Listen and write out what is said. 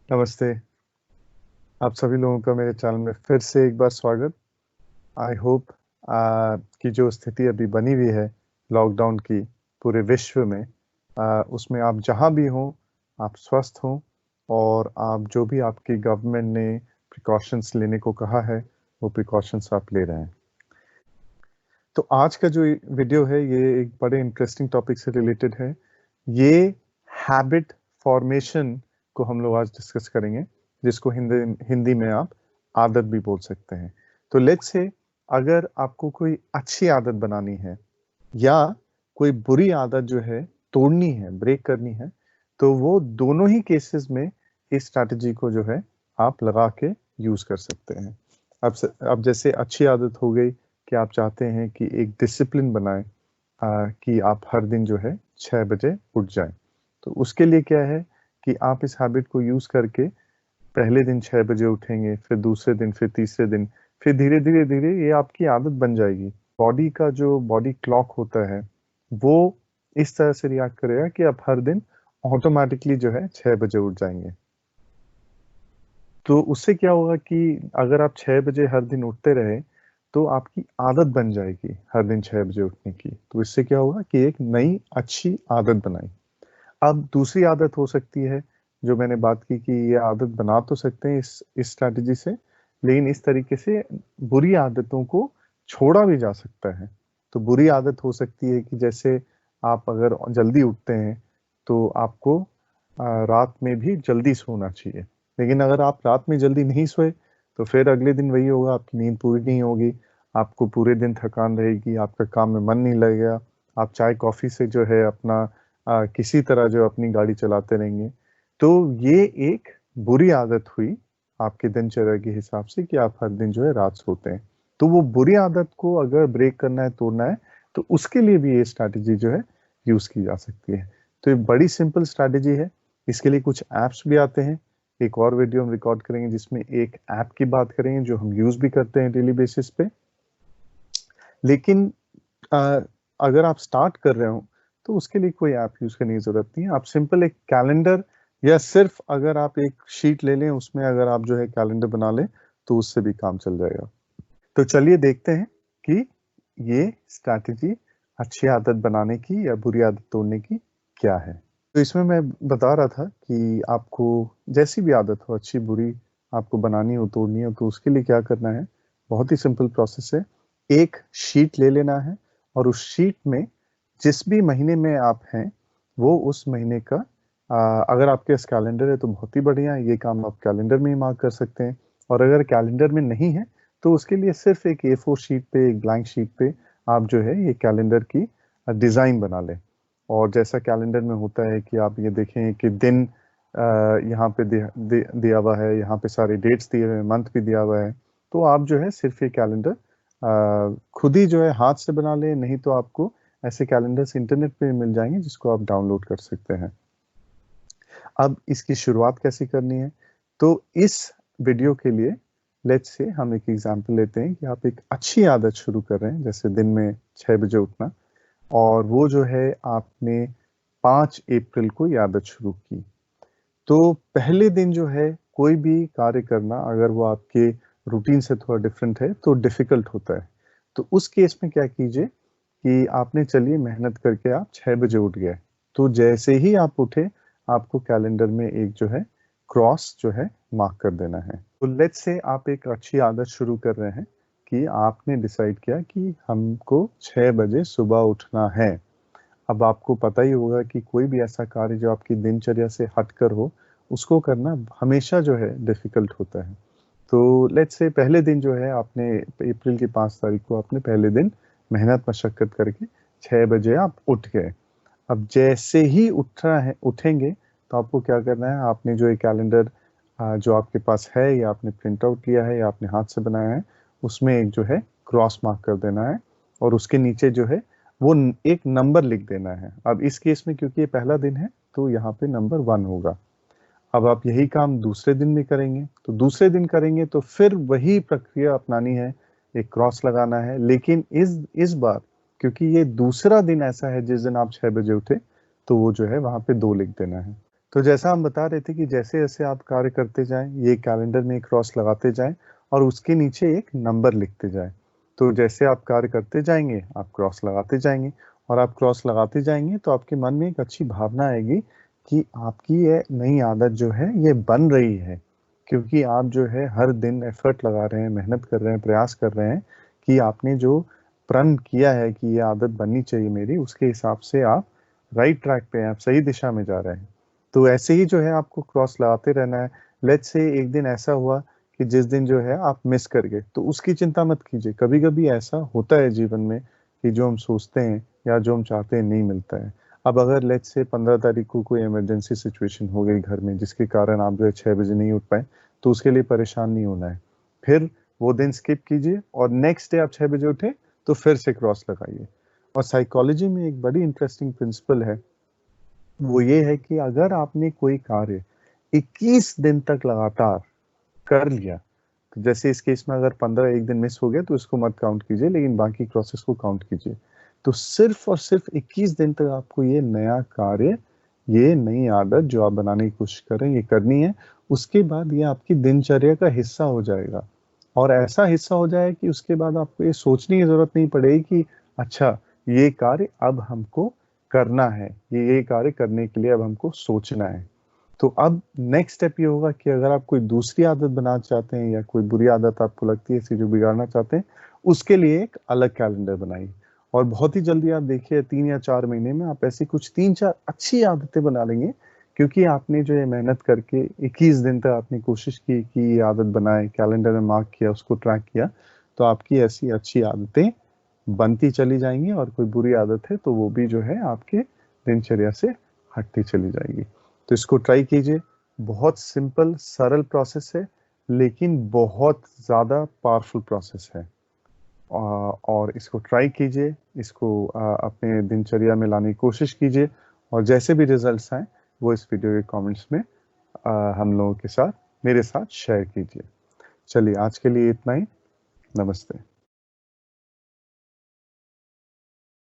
नमस्ते। आप सभी लोगों का मेरे चैनल में फिर से एक बार स्वागत। आई होप कि जो स्थिति अभी बनी हुई है लॉकडाउन की पूरे विश्व में, उसमें आप जहां भी हों आप स्वस्थ हों और आप जो भी आपकी गवर्नमेंट ने प्रिकॉशंस लेने को कहा है वो प्रिकॉशंस आप ले रहे हैं। तो आज का जो वीडियो है ये एक बड़े इंटरेस्टिंग टॉपिक से रिलेटेड है। ये हैबिट फॉर्मेशन को हम लोग आज डिस्कस करेंगे, जिसको हिंदी हिंदी में आप आदत भी बोल सकते हैं। तो लेट्स से अगर आपको कोई अच्छी आदत बनानी है या कोई बुरी आदत जो है तोड़नी है, ब्रेक करनी है, तो वो दोनों ही केसेस में इस स्ट्रैटेजी को जो है आप लगा के यूज कर सकते हैं। अब जैसे अच्छी आदत हो गई कि आप चाहते हैं कि एक डिसिप्लिन बनाएं, कि आप हर दिन जो है 6 बजे उठ जाएं। तो उसके लिए क्या है कि आप इस हैबिट को यूज करके पहले दिन 6 बजे उठेंगे, फिर दूसरे दिन, फिर तीसरे दिन, फिर धीरे धीरे धीरे ये आपकी आदत बन जाएगी। बॉडी का जो बॉडी क्लॉक होता है वो इस तरह से रिएक्ट करेगा कि आप हर दिन ऑटोमेटिकली जो है 6 बजे उठ जाएंगे। तो उससे क्या होगा कि अगर आप 6 बजे हर दिन उठते रहे तो आपकी आदत बन जाएगी हर दिन 6 बजे उठने की। तो इससे क्या होगा कि एक नई अच्छी आदत बनाई। अब दूसरी आदत हो सकती है जो मैंने बात की कि ये आदत बना तो सकते हैं इस स्ट्रैटेजी से, लेकिन इस तरीके से बुरी आदतों को छोड़ा भी जा सकता है। तो बुरी आदत हो सकती है कि जैसे आप अगर जल्दी उठते हैं तो आपको रात में भी जल्दी सोना चाहिए, लेकिन अगर आप रात में जल्दी नहीं सोए तो फिर अगले दिन वही होगा, आपकी नींद पूरी नहीं होगी, आपको पूरे दिन थकान रहेगी, आपका काम में मन नहीं लगेगा, आप चाय कॉफी से जो है अपना किसी तरह जो अपनी गाड़ी चलाते रहेंगे। तो ये एक बुरी आदत हुई आपके दिनचर्या के हिसाब से कि आप हर दिन जो है रात सोते हैं। तो वो बुरी आदत को अगर ब्रेक करना है, तोड़ना है, तो उसके लिए भी ये स्ट्रैटेजी जो है यूज की जा सकती है। तो ये बड़ी सिंपल स्ट्रैटेजी है। इसके लिए कुछ ऐप्स भी आते हैं। एक और वीडियो हम रिकॉर्ड करेंगे जिसमें एक ऐप की बात करेंगे जो हम यूज भी करते हैं डेली बेसिस पे। लेकिन अ, अगर आप स्टार्ट कर रहे हो तो उसके लिए कोई ऐप यूज करने की जरूरत नहीं है। आप सिंपल एक कैलेंडर या सिर्फ अगर आप एक शीट ले लें, उसमें अगर आप जो है कैलेंडर बना लें तो उससे भी काम चल जाएगा। तो चलिए देखते हैं कि ये स्ट्रैटेजी अच्छी आदत बनाने की या बुरी आदत तोड़ने की क्या है। तो इसमें मैं बता रहा था कि आपको जैसी भी आदत हो, अच्छी बुरी, आपको बनानी हो, तोड़नी हो, तो उसके लिए क्या करना है। बहुत ही सिंपल प्रोसेस है। एक शीट ले लेना है और उस शीट में जिस भी महीने में आप हैं वो उस महीने का, अगर आपके पास कैलेंडर है तो बहुत ही बढ़िया है, ये काम आप कैलेंडर में ही मार्क कर सकते हैं। और अगर कैलेंडर में नहीं है तो उसके लिए सिर्फ एक A4 शीट पे, एक ब्लैंक शीट पे आप जो है ये कैलेंडर की डिजाइन बना लें। और जैसा कैलेंडर में होता है कि आप ये देखें कि दिन यहाँ पे दिया हुआ है, यहाँ पे सारे डेट्स दिए हुए हैं, मंथ भी दिया हुआ है। तो आप जो है सिर्फ ये कैलेंडर खुद ही जो है हाथ से बना लें, नहीं तो आपको ऐसे कैलेंडर्स इंटरनेट पे मिल जाएंगे जिसको आप डाउनलोड कर सकते हैं। अब इसकी शुरुआत कैसे करनी है, तो इस वीडियो के लिए लेट्स से हम एक एग्जांपल लेते हैं कि आप एक अच्छी आदत शुरू कर रहे हैं, जैसे दिन में 6 बजे उठना, और वो जो है आपने 5 अप्रैल को ये आदत शुरू की। तो पहले दिन जो है कोई भी कार्य करना अगर वो आपके रूटीन से थोड़ा डिफरेंट है तो डिफिकल्ट होता है। तो उस केस में क्या कीजिए कि आपने, चलिए मेहनत करके आप 6 बजे उठ गए, तो जैसे ही आप उठे आपको कैलेंडर में एक जो है क्रॉस जो है मार्क कर देना है। तो लेट्स से आप एक अच्छी आदत शुरू कर रहे हैं कि आपने डिसाइड किया कि हमको 6 बजे सुबह उठना है। अब आपको पता ही होगा कि कोई भी ऐसा कार्य जो आपकी दिनचर्या से हटकर हो उसको करना हमेशा जो है डिफिकल्ट होता है। तो लेट्स से पहले दिन जो है आपने, अप्रैल की 5 तारीख को आपने पहले दिन मेहनत मशक्कत करके 6 बजे आप उठ गए। अब जैसे ही उठना है, उठेंगे तो आपको क्या करना है, आपने जो ये कैलेंडर जो आपके पास है या आपने प्रिंट आउट लिया है या आपने हाथ से बनाया है, उसमें एक जो है क्रॉस मार्क कर देना है और उसके नीचे जो है वो एक नंबर लिख देना है। अब इस केस में क्योंकि ये पहला दिन है तो यहाँ पे नंबर 1 होगा। अब आप यही काम दूसरे दिन भी करेंगे, तो दूसरे दिन करेंगे तो फिर वही प्रक्रिया अपनानी है, एक क्रॉस लगाना है, लेकिन इस बार क्योंकि ये दूसरा दिन ऐसा है जिस दिन आप 6 बजे उठे, तो वो जो है वहां पे 2 लिख देना है। तो जैसा हम बता रहे थे कि जैसे-जैसे आप कार्य करते जाएँ, ये कैलेंडर में एक क्रॉस लगाते जाएँ और उसके नीचे एक नंबर लिखते जाएँ। तो जैसे आप कार्य करते जाएँगे, आप क्रॉस लगाते जाएँगे और आप क्रॉस लगाते जाएँगे तो आपके मन में एक अच्छी भावना आएगी कि आपकी ये नई आदत जो है ये बन रही है। क्योंकि आप जो है हर दिन एफर्ट लगा रहे हैं, मेहनत कर रहे हैं, प्रयास कर रहे हैं कि आपने जो प्रण किया है कि ये आदत बननी चाहिए मेरी, उसके हिसाब से आप राइट ट्रैक पे हैं, आप सही दिशा में जा रहे हैं। तो ऐसे ही जो है आपको क्रॉस लगाते रहना है। लेट्स से एक दिन ऐसा हुआ कि जिस दिन जो है आप मिस कर गए, तो उसकी चिंता मत कीजिए। कभी-कभी ऐसा होता है जीवन में कि जो हम सोचते हैं या जो हम चाहते हैं नहीं मिलता है। अब अगर लेट्स से 15 तारीख को कोई इमरजेंसी सिचुएशन हो गई घर में जिसके कारण आप जो है 6 बजे नहीं उठ पाए, तो उसके लिए परेशान नहीं होना है। फिर वो दिन स्किप कीजिए और नेक्स्ट डे आप 6 बजे उठे, तो फिर से क्रॉस लगाइए। और साइकोलॉजी में एक बड़ी इंटरेस्टिंग प्रिंसिपल है, वो ये है कि अगर आपने कोई कार्य 21 दिन तक लगातार कर लिया, तो जैसे इस केस में अगर 15 एक दिन मिस हो गया तो इसको मत काउंट कीजिए, लेकिन बाकी क्रॉसेस को काउंट कीजिए। तो सिर्फ और सिर्फ 21 दिन तक आपको ये नया कार्य, ये नई आदत जो आप बनाने की कोशिश कर रहे हैं, ये करनी है। उसके बाद ये आपकी दिनचर्या का हिस्सा हो जाएगा और ऐसा हिस्सा हो जाए कि उसके बाद आपको ये सोचने की ज़रूरत नहीं पड़ेगी कि अच्छा, ये कार्य अब हमको करना है, ये कार्य करने के लिए अब हमको सोचना है। तो अब नेक्स्ट स्टेप ये होगा कि अगर आप कोई दूसरी आदत बनाना चाहते हैं या कोई बुरी आदत आपको लगती है इसे जो बिगाड़ना चाहते हैं, उसके लिए एक अलग कैलेंडर बनाइए। और बहुत ही जल्दी आप देखिए 3 या 4 महीने में आप ऐसी कुछ 3-4 अच्छी आदतें बना लेंगे, क्योंकि आपने जो ये मेहनत करके 21 दिन तक आपने कोशिश की कि ये आदत बनाएँ, कैलेंडर में मार्क किया, उसको ट्रैक किया, तो आपकी ऐसी अच्छी आदतें बनती चली जाएँगी और कोई बुरी आदत है तो वो भी जो है आपके दिनचर्या से हटती चली जाएगी। तो इसको ट्राई कीजिए। बहुत सिंपल सरल प्रोसेस है, लेकिन बहुत ज़्यादा पावरफुल प्रोसेस है। और इसको ट्राई कीजिए, इसको अपने दिनचर्या में लाने की कोशिश कीजिए और जैसे भी रिजल्ट्स आएँ, वो इस वीडियो के कमेंट्स में हम लोगों के साथ, मेरे साथ शेयर कीजिए। चलिए आज के लिए इतना ही। नमस्ते।